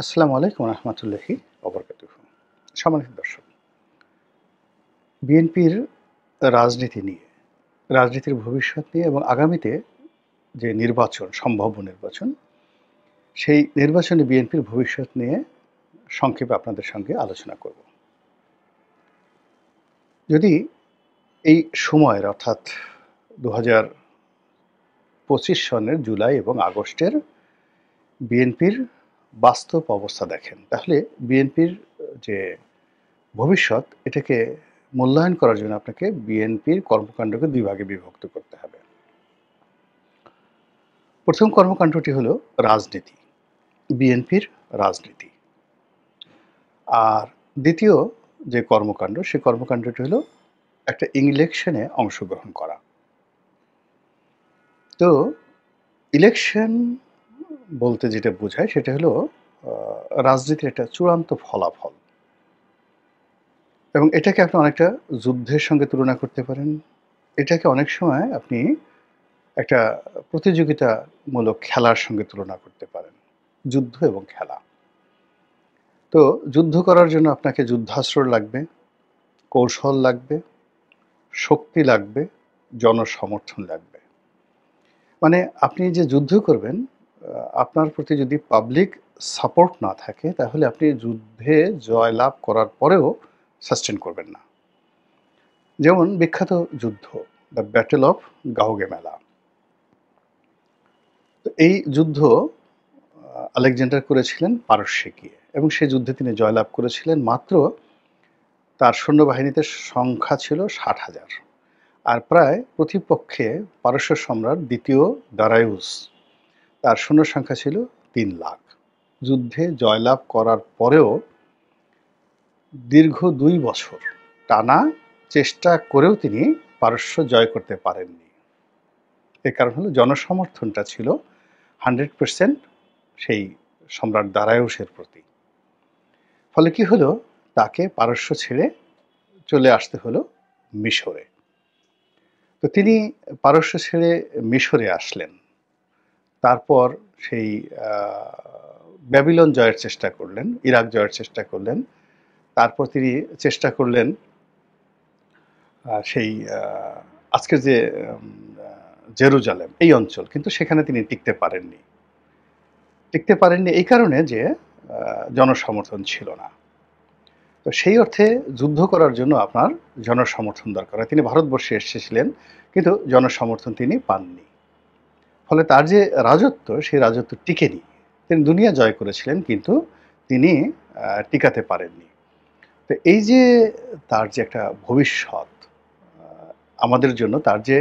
আসসালামু আলাইকুম রহমতুল্লাহি ওবরকাতুহ। সম্মানিত দর্শক, বিএনপির রাজনীতি নিয়ে, রাজনীতির ভবিষ্যৎ নিয়ে এবং আগামীতে যে নির্বাচন, সম্ভাব্য নির্বাচন, সেই নির্বাচনে বিএনপির ভবিষ্যৎ নিয়ে সংক্ষেপে আপনাদের সঙ্গে আলোচনা করব। যদি এই সময়ের অর্থাৎ 2025 সনের জুলাই এবং আগস্টের বিএনপির বাস্তব অবস্থা দেখেন, তাহলে বিএনপির যে ভবিষ্যৎ এটাকে মূল্যায়ন করার জন্য আপনাকে বিএনপির কর্মকাণ্ডকে দুই ভাগে বিভক্ত করতে হবে। প্রথম কর্মকাণ্ডটি হলো রাজনীতি, বিএনপির রাজনীতি। আর দ্বিতীয় যে কর্মকাণ্ড, সেই কর্মকাণ্ডটি হলো একটা ইলেকশনে অংশগ্রহণ করা। তো ইলেকশন বলতে যেটা বোঝায় সেটা হলো রাজনীতির একটা চূড়ান্ত ফলাফল, এবং এটাকে আপনি অনেকটা যুদ্ধের সঙ্গে তুলনা করতে পারেন। এটাকে অনেক সময় আপনি একটা প্রতিযোগিতামূলক খেলার সঙ্গে তুলনা করতে পারেন, যুদ্ধ এবং খেলা। তো যুদ্ধ করার জন্য আপনাকে যুদ্ধাস্ত্র লাগবে, কৌশল লাগবে, শক্তি লাগবে, জনসমর্থন লাগবে। মানে আপনি যে যুদ্ধ করবেন, আপনার প্রতি যদি পাবলিক সাপোর্ট না থাকে, তাহলে আপনি যুদ্ধে জয়লাভ করার পরেও সাস্টেন করবেন না। যেমন বিখ্যাত যুদ্ধ, দ্য ব্যাটেল অফ গাউগেমেলা। তো এই যুদ্ধ আলেকজান্ডার করেছিলেন পারস্যে গিয়ে, এবং সেই যুদ্ধে তিনি জয়লাভ করেছিলেন। মাত্র তার সৈন্যবাহিনীতে সংখ্যা ছিল 60,000, আর প্রায় প্রতিপক্ষে পারস্য সম্রাট দ্বিতীয় দারায়ুস, তার সৈন্য সংখ্যা ছিল 3 লাখ। যুদ্ধে জয়লাভ করার পরেও দীর্ঘ 2 বছর টানা চেষ্টা করেও তিনি পারস্য জয় করতে পারেননি। এর কারণ হলো জনসমর্থনটা ছিল 100% সেই সম্রাট দারায়ুসের প্রতি। ফলে কি হলো, তাকে পারস্য ছেড়ে চলে আসতে হলো মিশরে। তো তিনি পারস্য ছেড়ে মিশরে আসলেন। তারপর সেই ব্যাবিলন জয়ের চেষ্টা করলেন, ইরাক জয়ের চেষ্টা করলেন। তারপর তিনি চেষ্টা করলেন সেই আজকের যে জেরুজালেম, এই অঞ্চল, কিন্তু সেখানে তিনি টিকতে পারেননি। এই কারণে যে জনসমর্থন ছিল না। তো সেই অর্থে যুদ্ধ করার জন্য আপনার জনসমর্থন দরকার হয়। তিনি ভারতবর্ষে এসেছিলেন, কিন্তু জনসমর্থন তিনি পাননি। ফলে তার যে রাজত্ব, সেই রাজত্ব টিকেনি। তিনি দুনিয়া জয় করেছিলেন, কিন্তু তিনি টিকাতে পারেননি। তো এই যে তার যে একটা ভবিষ্যৎ আমাদের জন্য, তার যে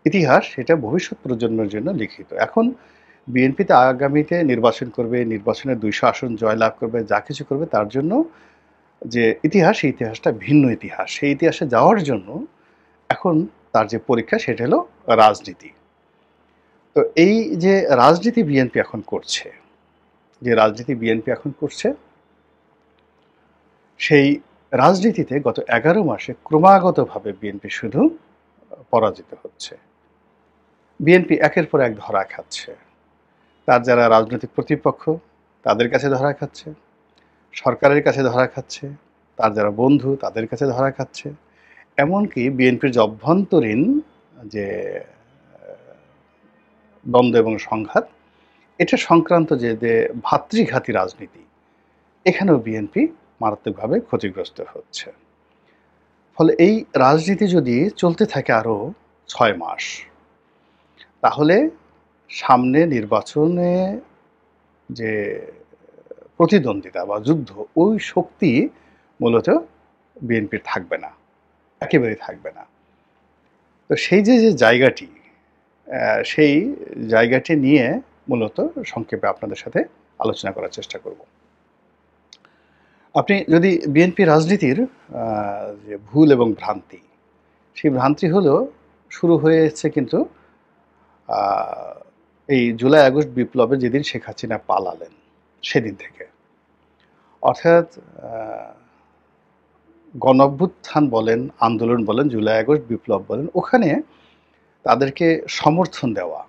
ইতিহাস, সেটা ভবিষ্যৎ প্রজন্মের জন্য লিখিত। এখন বিএনপিতে আগামীতে নির্বাচন করবে, নির্বাচনে 200 আসন জয়লাভ করবে, যা কিছু করবে, তার জন্য যে ইতিহাস, সেই ইতিহাসটা ভিন্ন ইতিহাস। সেই ইতিহাসে যাওয়ার জন্য এখন তার যে পরীক্ষা, সেটা হলো রাজনীতি। তো এই যে রাজনীতি বিএনপি এখন করছে, সেই রাজনীতিতে গত 11 মাসে ক্রমাগতভাবে বিএনপি শুধু পরাজিত হচ্ছে। বিএনপি একের পর এক ধরা খাচ্ছে। তার যারা রাজনৈতিক প্রতিপক্ষ, তাদের কাছে ধরা খাচ্ছে, সরকারের কাছে ধরা খাচ্ছে, তার যারা বন্ধু, তাদের কাছে ধরা খাচ্ছে। এমনকি বিএনপির যে অভ্যন্তরীণ যে দ্বন্দ্ব এবং সংঘাত, এটা সংক্রান্ত যে ভাতৃঘাতী রাজনীতি, এখানেও বিএনপি মারাত্মকভাবে ক্ষতিগ্রস্ত হচ্ছে। ফলে এই রাজনীতি যদি চলতে থাকে আরও 6 মাস, তাহলে সামনে নির্বাচনে যে প্রতিদ্বন্দ্বিতা বা যুদ্ধ, ওই শক্তি মূলত বিএনপির থাকবে না, একেবারেই থাকবে না। তো সেই যে জায়গাটি, সেই জায়গাটি নিয়ে মূলত সংক্ষেপে আপনাদের সাথে আলোচনা করার চেষ্টা করব। আপনি যদি বিএনপি রাজনীতির যে ভুল এবং ভ্রান্তি, সেই ভ্রান্তি হলো শুরু হয়েছে কিন্তু এই জুলাই আগস্ট বিপ্লবে যেদিন শেখ হাসিনা পালালেন, সেদিন থেকে। অর্থাৎ গণঅভ্যুত্থান বলেন, আন্দোলন বলেন, জুলাই আগস্ট বিপ্লব বলেন, ওখানে তাদেরকে সমর্থন দেওয়া,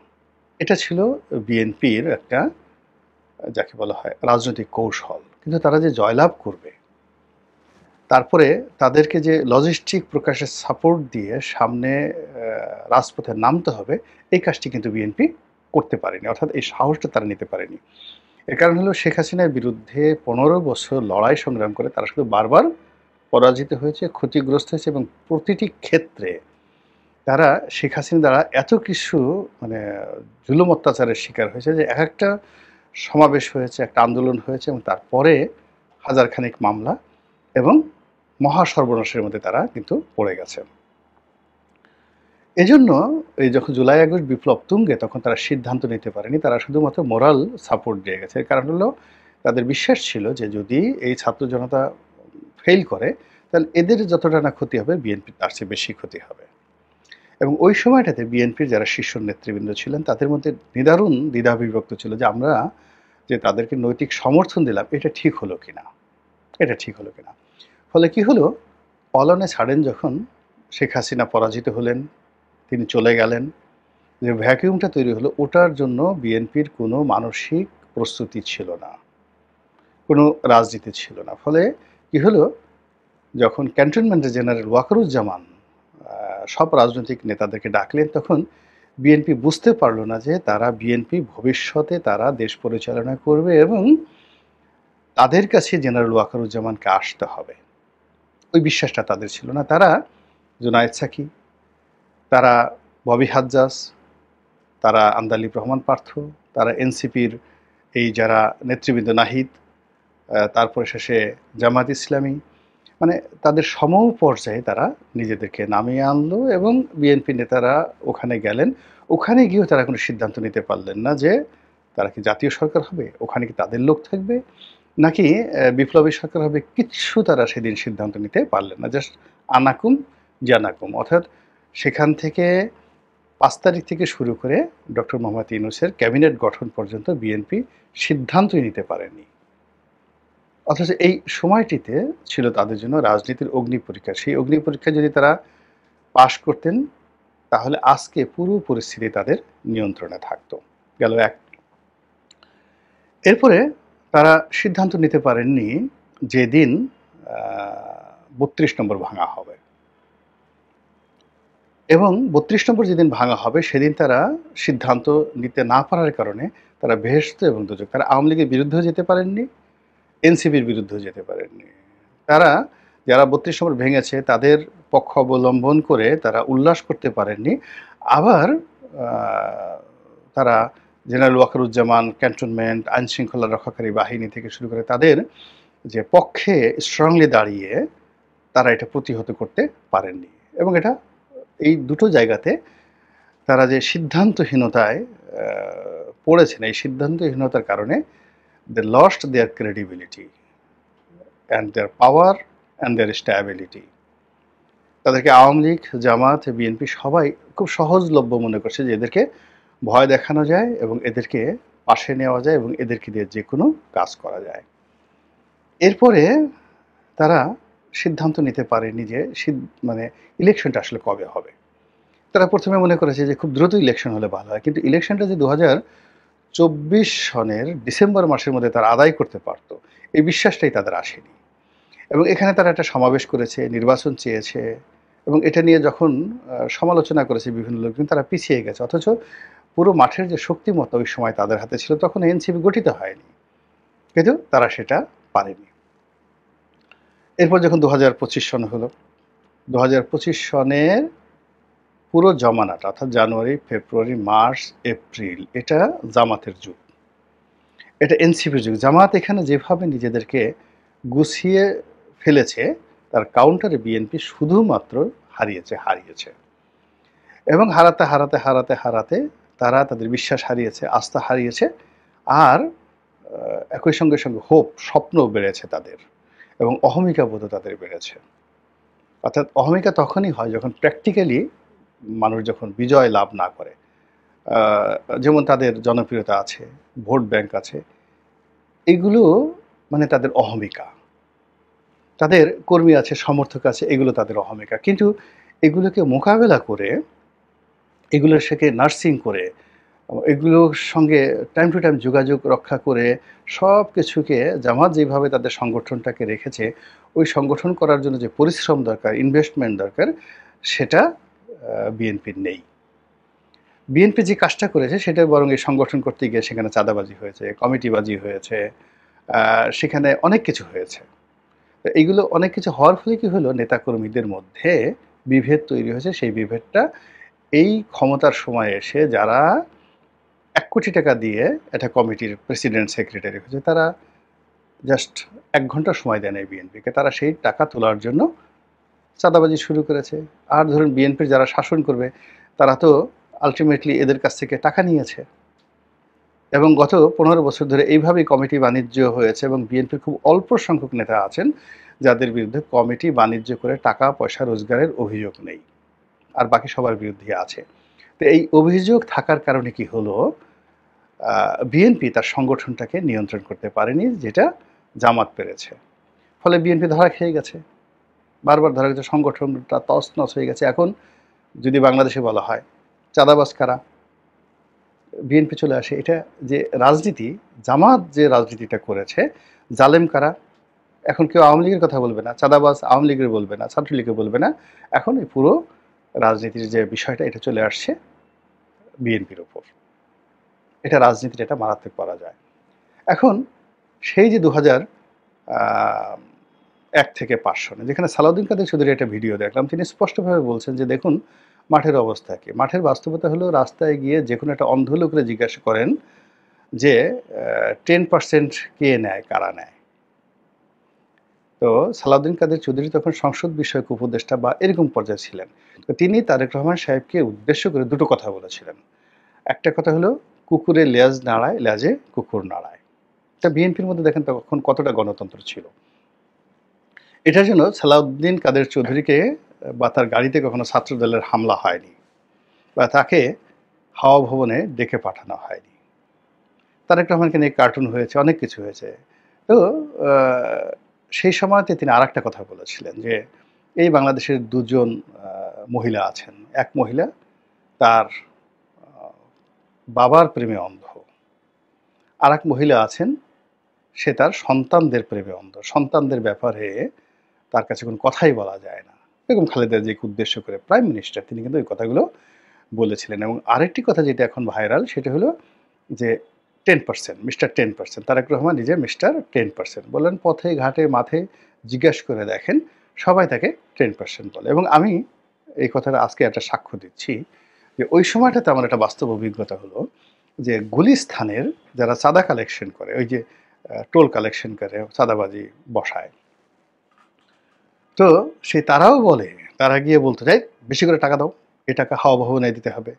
এটা ছিল বিএনপির একটা যাকে বলা হয় রাজনৈতিক কৌশল। কিন্তু তারা যে জয়লাভ করবে, তারপরে তাদেরকে যে লজিস্টিক প্রকাশের সাপোর্ট দিয়ে সামনে রাজপথে নামতে হবে, এই কাজটি কিন্তু বিএনপি করতে পারেনি, অর্থাৎ এই সাহসটা তারা নিতে পারেনি। এর কারণ হলো শেখ হাসিনার বিরুদ্ধে ১৫ বছর লড়াই সংগ্রাম করে তারা শুধু বারবার পরাজিত হয়েছে, ক্ষতিগ্রস্ত হয়েছে, এবং প্রতিটি ক্ষেত্রে তারা শেখ হাসিনা দ্বারা এত কিছু মানে জুলুম অত্যাচারের শিকার হয়েছে যে এক একটা সমাবেশ হয়েছে, একটা আন্দোলন হয়েছে, এবং তারপরে হাজারখানেক মামলা এবং মহা সর্বনাশের মধ্যে তারা কিন্তু পড়ে গেছে। এজন্য এই যখন জুলাই আগস্ট বিপ্লব তুঙ্গে, তখন তারা সিদ্ধান্ত নিতে পারেনি, তারা শুধুমাত্র মোরাল সাপোর্ট দিয়ে গেছে। এর কারণ হলো তাদের বিশ্বাস ছিল যে যদি এই ছাত্র জনতা ফেল করে, তাহলে এদের যতটা না ক্ষতি হবে, বিএনপির তার চেয়ে বেশি ক্ষতি হবে। এবং ওই সময়টাতে বিএনপির যারা শীর্ষ নেতৃবৃন্দ ছিলেন, তাদের মধ্যে নিদারুণ দ্বিধাবিভক্ত ছিল যে আমরা যে তাদেরকে নৈতিক সমর্থন দিলাম, এটা ঠিক হলো কিনা, এটা ঠিক হলো কিনা। ফলে কি হলো, অল অন এ সাডেন যখন শেখ হাসিনা পরাজিত হলেন, তিনি চলে গেলেন, যে ভ্যাকিউমটা তৈরি হলো, ওটার জন্য বিএনপির কোনো মানসিক প্রস্তুতি ছিল না, কোনো রাজনীতি ছিল না। ফলে কি হলো, যখন ক্যান্টনমেন্টের জেনারেল ওয়াকারুজ্জামান সব রাজনৈতিক নেতাদেরকে ডাকলেন, তখন বিএনপি বুঝতে পারলো না যে তারা বিএনপি ভবিষ্যতে তারা দেশ পরিচালনা করবে এবং তাদের কাছে জেনারেল ওয়াকারুজ্জামানকে আসতে হবে, ওই বিশ্বাসটা তাদের ছিল না। তারা জুনায়েদ সাকি, তারা ববি হাজ্জাজ, তারা আন্দালিব রহমান পার্থ, তারা এনসিপির এই যারা নেতৃবৃন্দ নাহিদ, তারপরে শেষে জামাত ইসলামী, মানে তাদের সম পর্যায়ে তারা নিজেদেরকে নামিয়ে আনলো, এবং বিএনপি নেতারা ওখানে গেলেন। ওখানে গিয়েও তারা কোনো সিদ্ধান্ত নিতে পারলেন না যে তারা কি জাতীয় সরকার হবে, ওখানে কি তাদের লোক থাকবে, নাকি বিপ্লবী সরকার হবে, কিচ্ছু তারা সেদিন সিদ্ধান্ত নিতে পারলেন না। জাস্ট আনাকুম জানাকুম, অর্থাৎ সেখান থেকে ৫ তারিখ থেকে শুরু করে ডক্টর মোহাম্মদ ইউনূসের ক্যাবিনেট গঠন পর্যন্ত বিএনপি সিদ্ধান্তই নিতে পারেনি। অথচ এই সময়টিতে ছিল তাদের জন্য রাজনীতির অগ্নি পরীক্ষা। সেই অগ্নি পরীক্ষা যদি তারা পাশ করতেন, তাহলে আজকে পুরো পরিস্থিতি তাদের নিয়ন্ত্রণে থাকতো। গেল এক। এরপরে তারা সিদ্ধান্ত নিতে পারেননি যেদিন ৩২ নম্বর ভাঙা হবে, এবং ৩২ নম্বর যেদিন ভাঙা হবে সেদিন তারা সিদ্ধান্ত নিতে না পারার কারণে তারা বেহেশত এবং দোজখ, তারা আওয়ামী লীগের বিরুদ্ধেও যেতে পারেননি, এনসিপির বিরুদ্ধেও যেতে পারেননি। তারা যারা ৩২ নম্বর ভেঙেছে তাদের পক্ষ অবলম্বন করে তারা উল্লাস করতে পারেননি। আবার তারা জেনারেল ওয়াকারুজ্জামান, ক্যান্টনমেন্ট, আইনশৃঙ্খলা রক্ষাকারী বাহিনী থেকে শুরু করে তাদের যে পক্ষে স্ট্রংলি দাঁড়িয়ে তারা এটা প্রতিহত করতে পারেননি। এবং এটা এই দুটো জায়গাতে তারা যে সিদ্ধান্তহীনতায় পড়েছেন, এই সিদ্ধান্তহীনতার কারণে they lost their credibility and their power and their stability. তাদেরকে আওয়ামী লীগ, জামাত, বিএনপি সবাই খুব সহজলভ্য মনে করছে যে এদেরকে ভয় দেখানো যায় এবং এদেরকে পাশে নেওয়া যায় এবং এদেরকে দিয়ে যে কোনো কাজ করা যায়। এরপরে তারা সিদ্ধান্ত নিতে পারেনি যে মানে ইলেকশনটা আসলে কবে হবে। তারা প্রথমে মনে করেছে যে খুব দ্রুত ইলেকশন হলে ভালো হয়, কিন্তু ইলেকশনটা যে ২০২৪ সনের ডিসেম্বর মাসের মধ্যে তারা আদায় করতে পারত, এই বিশ্বাসটাই তাদের আসেনি। এবং এখানে তারা একটা সমাবেশ করেছে, নির্বাচন চেয়েছে, এবং এটা নিয়ে যখন সমালোচনা করেছে বিভিন্ন লোকজন, তারা পিছিয়ে গেছে। অথচ পুরো মাঠের যে শক্তিমত্তা ওই সময় তাদের হাতে ছিল, তখন এনসিপি গঠিত হয়নি, কিন্তু তারা সেটা পারেনি। এরপর যখন ২০২৫ সন হলো, ২০২৫ সনের পুরো জমানাটা, অর্থাৎ জানুয়ারি, ফেব্রুয়ারি, মার্চ, এপ্রিল, এটা জামাতের যুগ, এটা এনসিপির যুগ। জামাত এখানে যেভাবে নিজেদেরকে গুছিয়ে ফেলেছে, তার কাউন্টারে বিএনপি শুধুমাত্র হারিয়েছে এবং হারাতে তারা তাদের বিশ্বাস হারিয়েছে, আস্থা হারিয়েছে, আর একই সঙ্গে হোপ, স্বপ্ন বেড়েছে তাদের, এবং অহমিকা বোধ তাদের বেড়েছে। অর্থাৎ অহমিকা তখনই হয় যখন প্র্যাকটিক্যালি মানুষ যখন বিজয় লাভ না করে। যেমন তাদের জনপ্রিয়তা আছে, ভোট ব্যাংক আছে, এগুলো মানে তাদের অহমিকা। তাদের কর্মী আছে, সমর্থক আছে, এগুলো তাদের অহমিকা। কিন্তু এগুলোকে মোকাবেলা করে, এগুলোর সাথে নার্সিং করে এগুলোর সঙ্গে টাইম টু টাইম যোগাযোগ রক্ষা করে সব কিছুকে জামাত যেভাবে তাদের সংগঠনটাকে রেখেছে, ওই সংগঠন করার জন্য যে পরিশ্রম দরকার, ইনভেস্টমেন্ট দরকার, সেটা বিএনপির নেই। বিএনপি যে কাজটা করেছে সেটা বরং এই সংগঠন করতে গিয়ে সেখানে চাঁদাবাজি হয়েছে, কমিটিবাজি হয়েছে, সেখানে অনেক কিছু হয়েছে। তো এইগুলো অনেক কিছু হওয়ার ফলে কি হলো, নেতাকর্মীদের মধ্যে বিভেদ তৈরি হয়েছে। সেই বিভেদটা এই ক্ষমতার সময় এসে যারা ১ কোটি টাকা দিয়ে একটা কমিটির প্রেসিডেন্ট সেক্রেটারি হয়েছে, তারা জাস্ট ১ ঘন্টা সময় দেয় নাই বিএনপিকে। তারা সেই টাকা তোলার জন্য চাঁদাবাজি শুরু করেছে। আর ধরুন বিএনপির যারা শাসন করবে তারা তো আলটিমেটলি এদের কাছ থেকে টাকা নিয়েছে। এবং গত ১৫ বছর ধরে এইভাবেই কমিটি বাণিজ্য হয়েছে এবং বিএনপির খুব অল্প সংখ্যক নেতা আছেন যাদের বিরুদ্ধে কমিটি বাণিজ্য করে টাকা পয়সা রোজগারের অভিযোগ নেই, আর বাকি সবার বিরুদ্ধে আছে। তো এই অভিযোগ থাকার কারণে কি হলো, বিএনপি তার সংগঠনটাকে নিয়ন্ত্রণ করতে পারেনি, যেটা জামাত পেরেছে। ফলে বিএনপি ধরা খেয়ে গেছে, বারবার ধরা গেছে, সংগঠনটা তছনছ হয়ে গেছে। এখন যদি বাংলাদেশে বলা হয় চাঁদাবাজ কারা, বিএনপি চলে আসে। এটা যে রাজনীতি, জামাত যে রাজনীতিটা করেছে, জালেম কারা, এখন কেউ আওয়ামী লীগের কথা বলবে না, চাঁদাবাজ আওয়ামী লীগের বলবে না, ছাত্রলীগের বলবে না। এখন এই পুরো রাজনীতির যে বিষয়টা, এটা চলে আসছে বিএনপির উপর। এটা রাজনীতির এটা মারাত্মক করা যায়। এখন সেই যে ২০০১ থেকে ৫ সনে, যেখানে সালাউদ্দিন কাদের চৌধুরী একটা ভিডিও দেখলাম, তিনি স্পষ্টভাবে বলছেন যে দেখুন মাঠের অবস্থা কি। মাঠের বাস্তবতা হলো, রাস্তায় গিয়ে যে কোনো একটা অন্ধ লোকরে জিজ্ঞাসা করেন যে 10% কে নেয়, কারা নেয়। তো সালাউদ্দিন কাদের চৌধুরী তখন সংসদ বিষয়ক উপদেষ্টা বা এরকম পর্যায়ে ছিলেন। তো তিনি তারেক রহমান সাহেবকে উদ্দেশ্য করে দুটো কথা বলেছিলেন। একটা কথা হলো, কুকুরের লেজ নাড়ায়, লেজে কুকুর নাড়ায়। তা বিএনপির মধ্যে দেখেন তখন কতটা গণতন্ত্র ছিল। এটার জন্য সালাউদ্দিন কাদের চৌধুরীকে বা তার গাড়িতে কখনো ছাত্রদলের হামলা হয়নি, বা তাকে হাওয়া ভবনে ডেকে পাঠানো হয়নি। তারেক রহমানকে নিয়ে কার্টুন হয়েছে, অনেক কিছু হয়েছে। তো সেই সময়তে তিনি আর একটা কথা বলেছিলেন যে এই বাংলাদেশের দুজন মহিলা আছেন। এক মহিলা তার বাবার প্রেমে অন্ধ, আর এক মহিলা আছেন সে তার সন্তানদের প্রেমে অন্ধ। সন্তানদের ব্যাপারে তার কাছে কোনো কথাই বলা যায় না। বেগম খালেদা জিয়াকে উদ্দেশ্য করে প্রাইম মিনিস্টার তিনি কিন্তু ওই কথাগুলো বলেছিলেন। এবং আরেকটি কথা যেটা এখন ভাইরাল, সেটা হলো যে 10%, মিস্টার 10%, তারেক রহমান নিজে মিস্টার 10%। বললেন পথে ঘাটে মাঠে জিজ্ঞেস করে দেখেন, সবাই তাকে 10% বলে। এবং আমি এই কথাটা আজকে একটা সাক্ষ্য দিচ্ছি যে ওই সময়টাতে আমার একটা বাস্তব অভিজ্ঞতা হলো যে গুলিস্তানের যারা চাঁদা কালেকশন করে, ওই যে টোল কালেকশন করে, চাঁদাবাজি বসায়, তো সে তারাও বলে, তারা গিয়ে বলতে চাই বেশি করে টাকা দাও, এই টাকা হাওয়া ভবনে দিতে হবে।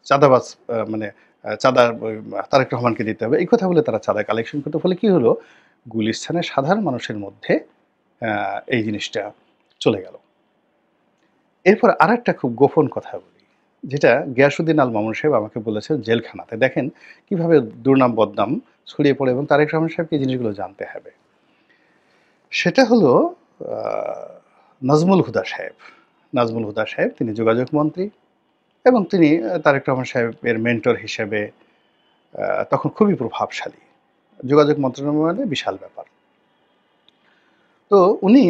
চাঁদাবাজ মানে চাঁদা তারেক রহমানকে দিতে হবে, এই কথা বলে তারা চাঁদা কালেকশন করতে। ফলে কি হলো, গুলিস্তানের সাধারণ মানুষের মধ্যে এই জিনিসটা চলে গেল। এরপর আর একটা খুব গোপন কথা বলি, যেটা গিয়াসউদ্দিন আল মামুন সাহেব আমাকে বলেছেন জেলখানাতে। দেখেন কিভাবে দুর্নাম বদনাম ছড়িয়ে পড়ে, এবং তারেক রহমান সাহেবকে এই জিনিসগুলো জানতে হবে। সেটা হলো নাজমুল হুদা সাহেব। নাজমুল হুদা সাহেব তিনি যোগাযোগ মন্ত্রী, এবং তিনি তারেক রহমান সাহেবের মেন্টর হিসেবে তখন খুবই প্রভাবশালী। যোগাযোগ মন্ত্রণালয় মানে বিশাল ব্যাপার। তো উনি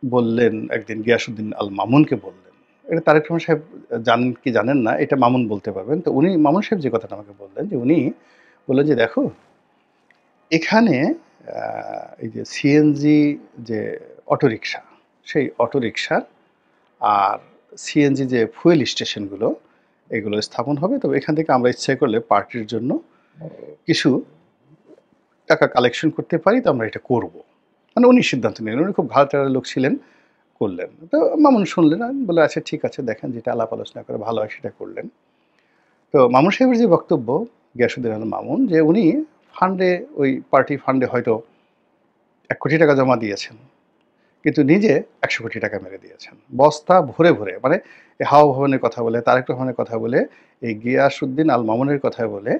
বললেন একদিন, গিয়াসউদ্দিন আল মামুনকে বললেন, এটা তারেক রহমান সাহেব জানেন কি জানেন না, এটা মামুন বলতে পারবেন। তো উনি, মামুন সাহেব যে কথাটা আমাকে বললেন, যে উনি বললেন যে দেখো এখানে এই যে সিএনজি যে অটোরিকশা, সেই অটোরিকশার আর সিএনজি যে ফুয়েল স্টেশনগুলো, এগুলো স্থাপন হবে। তবে এখান থেকে আমরা ইচ্ছে করলে পার্টির জন্য কিছু টাকা কালেকশন করতে পারি, তো আমরা এটা করব। মানে উনি সিদ্ধান্ত নিলেন, উনি খুব ভালো টাড়া লোক ছিলেন, করলেন। তো মামুন শুনলেন, আমি বলে আচ্ছা ঠিক আছে, দেখেন যেটা আলাপ আলোচনা করে ভালো হয় সেটা করলেন। তো মামুন সাহেবের যে বক্তব্য, গিয়াসউদ্দিন আল মামুন, যে উনি ফান্ডে, ওই পার্টি ফান্ডে হয়তো ১ কোটি টাকা জমা দিয়েছেন, কিন্তু নিজে ১০০ কোটি টাকা মেরে দিয়েছেন বস্তা ভরে ভরে। মানে এই হাওয়া ভবনের কথা বলে, তারেক রহমানের কথা বলে, এই গিয়াসউদ্দিন আল মামুনের কথা বলে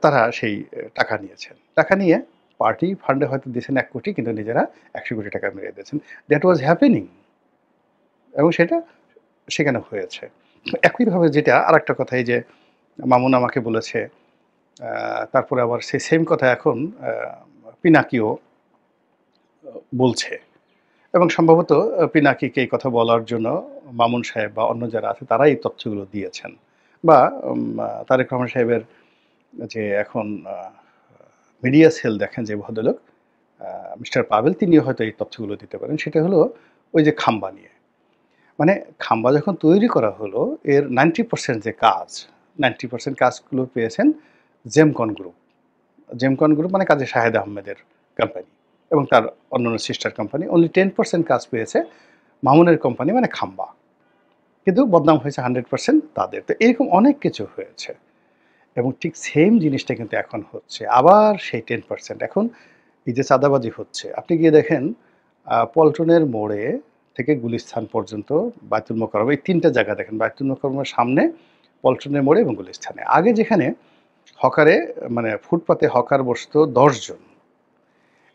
তারা সেই টাকা নিয়েছেন। টাকা নিয়ে পার্টি ফান্ডে হয়তো দিয়েছেন ১ কোটি, কিন্তু নিজেরা ১০০ কোটি টাকা মেরে দিয়েছেন। দ্যাট ওয়াজ হ্যাপেনিং, এবং সেটা সেখানে হয়েছে। একইভাবে যেটা আরেকটা কথা এই যে মামুন আমাকে বলেছে, তারপরে আবার সেই সেম কথা এখন পিনাকিও বলছে এবং সম্ভবত পিনাকিকে এই কথা বলার জন্য মামুন সাহেব বা অন্য যারা আছে তারাই এই তথ্যগুলো দিয়েছেন বা তারেক রহমান সাহেবের যে এখন মিডিয়া সেল দেখেন যে ভদ্রলোক মিস্টার পাভেল তিনিও হয়তো এই তথ্যগুলো দিতে পারেন। সেটা হলো ওই যে খাম্বা নিয়ে। মানে খাম্বা যখন তৈরি করা হলো এর 90% যে কাজ, 90% কাজগুলো পেয়েছেন জেমকন গ্রুপ। জেমকন গ্রুপ মানে কাজী শাহেদ আহমেদের কোম্পানি এবং তার অন্যান্য সিস্টার কোম্পানি। অনলি 10% কাজ পেয়েছে মামুনের কোম্পানি মানে খাম্বা। কিন্তু বদনাম হয়েছে 100% তাদের। তো এরকম অনেক কিছু হয়েছে এবং ঠিক সেম জিনিসটা কিন্তু এখন হচ্ছে। আবার সেই 10% এখন এই যে চাঁদাবাজি হচ্ছে, আপনি গিয়ে দেখেন পল্টনের মোড়ে থেকে গুলিস্তান পর্যন্ত বায়তুল মোকাররম এই ৩ টা জায়গা দেখেন। বায়তুল মোকাররমের সামনে, পল্টনের মোড়ে এবং গুলিস্তানে। আগে যেখানে হকারে মানে ফুটপাতে হকার বসতো ১০ জন,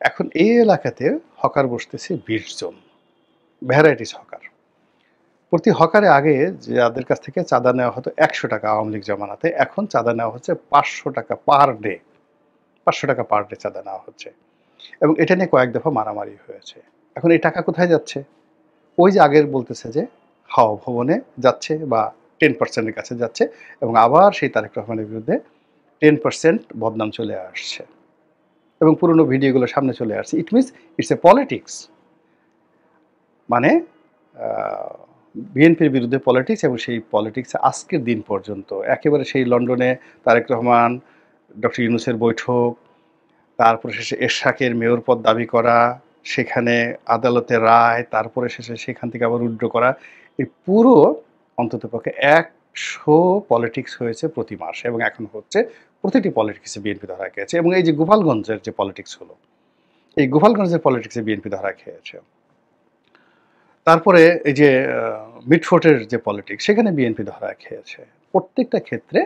এখন এই এলাকাতে হকার বসতেছে ২০ জন। Varieties hawker. প্রতি হকারে আগে যাদের কাছ থেকে চাঁদা নেওয়া হতো ৳১০০ আওয়ামী লীগ জমানাতে, এখন চাঁদা নেওয়া হচ্ছে ৳৫০০ পার ডে। ৳৫০০ পার ডে চাঁদা নেওয়া হচ্ছে এবং এটা নিয়ে কয়েক দফা মারামারি হয়েছে। এখন এই টাকা কোথায় যাচ্ছে? ওই যে আগের বলতেছে যে হাওয়া ভবনে যাচ্ছে বা 10% এর কাছে যাচ্ছে এবং আবার সেই তারেক রহমানের বিরুদ্ধে 10% বদনাম চলে আসছে এবং পুরনো ভিডিওগুলো সামনে চলে আসছে। It means it's a politics. মানে বিএনপির বিরুদ্ধে পলিটিক্স এবং সেই পলিটিক্স আজকের দিন পর্যন্ত একেবারে সেই লন্ডনে তারেক রহমান, ডক্টর ইউনূসের বৈঠক, তারপরে শেষে এরশাকের মেয়র পদ দাবি করা, সেখানে আদালতের রায়, তারপরে শেষে সেখান থেকে আবার উইথড্র করা। এই পুরো অন্ততপক্ষে ১০০ পলিটিক্স হয়েছে প্রতি মাসে এবং এখন হচ্ছে। প্রতিটি পলিটিক্সে বিএনপি ধরা খেয়েছে এবং এই যে গোপালগঞ্জের যে পলিটিক্স হলো, এই গোপালগঞ্জের পলিটিক্সে বিএনপি ধরা খেয়েছে। তারপরে এই যে মিটফোর্টের যে পলিটিক্স সেখানে বিএনপি ধরা খেয়েছে। প্রত্যেকটা ক্ষেত্রে